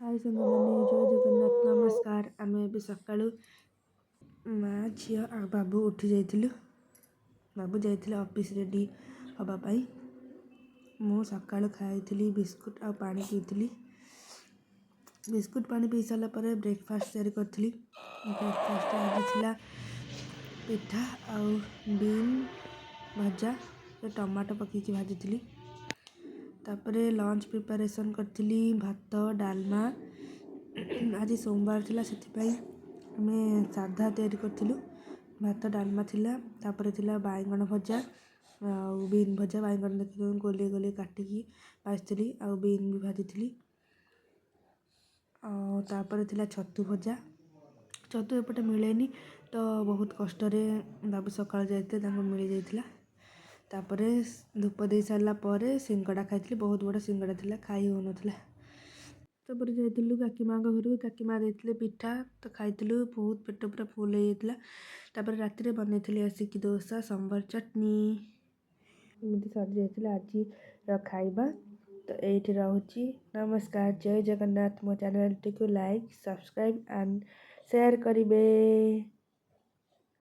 हाय साଙ୍ଗमाने जय जगन्नाथ नमस्कार। आम ए सका माँ झील आ बाबू उठी जाइलु। बाबू जाइए ऑफिस रेडी हाँपाई। मु सका खाई बिस्कुट आ पानी पीली। बिस्कुट पानी पी सारा पर ब्रेकफास्ट तैयारी करी। ब्रेकफास्ट आज था पिठा आ बीन भजा टमाटो पकईकि भाजी। तापर लंच प्रिपरेशन करी भात डालमा। आज सोमवार थिला से आम साधा तैयारी करूँ। भात डालमा थिला तापर थिला बैगन भजा आ बीन भजा। बैगन देखिए गोले गोले काटिकी भाजी आ बीन भी भाजी। तापर थिला छतु भजा। छतु एपटे मिलेनी तो बहुत कष्ट बाबू सका जाते मिल जाता। तापर धूप दे सारा पर सिंगड़ा खाई। बहुत बड़ा सिंगड़ा थिला खाई हो नाला। तापर जाइलु काकी माँ घर। काकी माँ देते पिठा तो खाइलु। बहुत पेट पूरा फुल हो जाता। तापर राति बनई आसिक डोसा सांबर चटनी एमती सरी जाता आज खाइबा। तो ये रोचे। नमस्कार जय जगन्नाथ। मो चैनल टी को लाइक सब्सक्राइब एंड शेयर करेंगे।